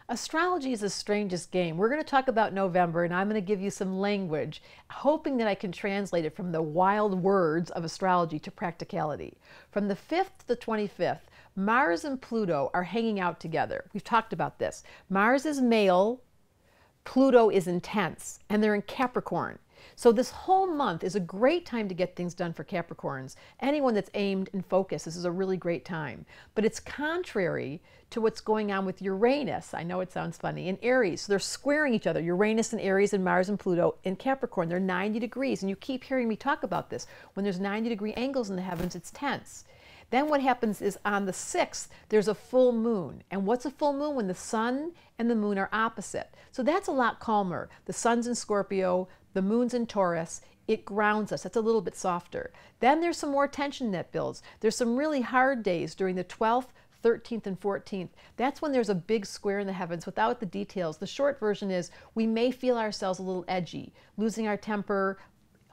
Astrology is the strangest game. We're going to talk about November, and I'm going to give you some language, hoping that I can translate it from the wild words of astrology to practicality. From the 5th to the 25th, Mars and Pluto are hanging out together. We've talked about this. Mars is male, Pluto is intense, and they're in Capricorn. So this whole month is a great time to get things done for Capricorns. Anyone that's aimed and focused, this is a really great time. But it's contrary to what's going on with Uranus. I know it sounds funny. In Aries, so they're squaring each other. Uranus and Aries and Mars and Pluto in Capricorn. They're 90 degrees. And you keep hearing me talk about this. When there's 90-degree angles in the heavens, it's tense. Then what happens is on the 6th, there's a full moon. And what's a full moon? When the sun and the moon are opposite. So that's a lot calmer. The sun's in Scorpio, the moon's in Taurus. It grounds us. That's a little bit softer. Then there's some more tension that builds. There's some really hard days during the 12th, 13th, and 14th. That's when there's a big square in the heavens without the details. The short version is we may feel ourselves a little edgy, losing our temper,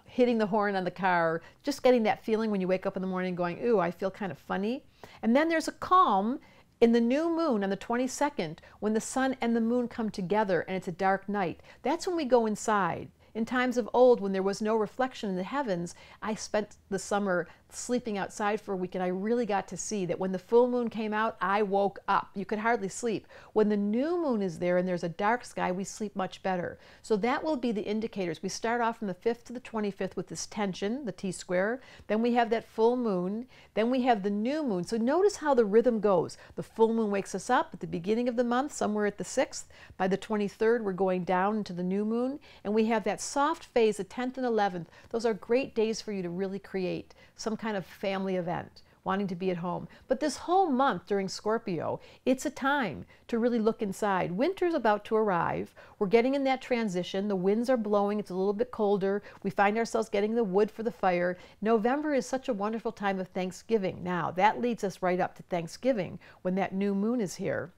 hitting the horn on the car, just getting that feeling when you wake up in the morning going, ooh, I feel kind of funny. And then there's a calm in the new moon on the 22nd when the sun and the moon come together and it's a dark night. That's when we go inside. In times of old, when there was no reflection in the heavens, I spent the summer sleeping outside for a week, and I really got to see that when the full moon came out, I woke up. You could hardly sleep. When the new moon is there and there's a dark sky, we sleep much better. So that will be the indicators. We start off from the 5th to the 25th with this tension, the T-square. Then we have that full moon. Then we have the new moon. So notice how the rhythm goes. The full moon wakes us up at the beginning of the month, somewhere at the 6th. By the 23rd, we're going down into the new moon. And we have that soft phase, the 10th and 11th. Those are great days for you to really create some kind of family event, wanting to be at home. But this whole month during Scorpio, it's a time to really look inside. Winter's about to arrive. We're getting in that transition. The winds are blowing. It's a little bit colder. We find ourselves getting the wood for the fire. November is such a wonderful time of Thanksgiving. Now, that leads us right up to Thanksgiving when that new moon is here.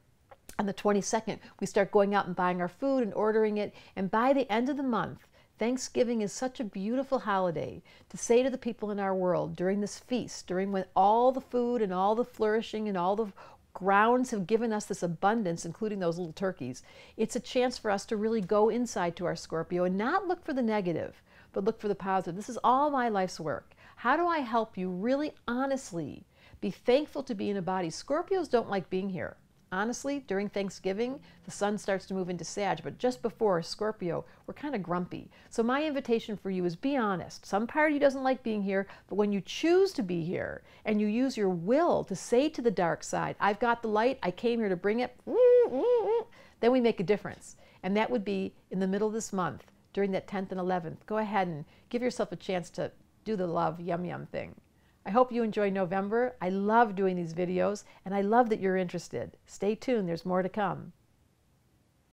On the 22nd, we start going out and buying our food and ordering it. And by the end of the month, Thanksgiving is such a beautiful holiday to say to the people in our world during this feast, during when all the food and all the flourishing and all the grounds have given us this abundance, including those little turkeys. It's a chance for us to really go inside to our Scorpio and not look for the negative, but look for the positive. This is all my life's work. How do I help you really honestly be thankful to be in a body? Scorpios don't like being here. Honestly, during Thanksgiving, the sun starts to move into Sag, but just before Scorpio, we're kind of grumpy. So my invitation for you is be honest. Some part of you doesn't like being here, but when you choose to be here and you use your will to say to the dark side, I've got the light, I came here to bring it, then we make a difference. And that would be in the middle of this month, during that 10th and 11th. Go ahead and give yourself a chance to do the love yum yum thing. I hope you enjoy November. I love doing these videos, and I love that you're interested. Stay tuned, there's more to come.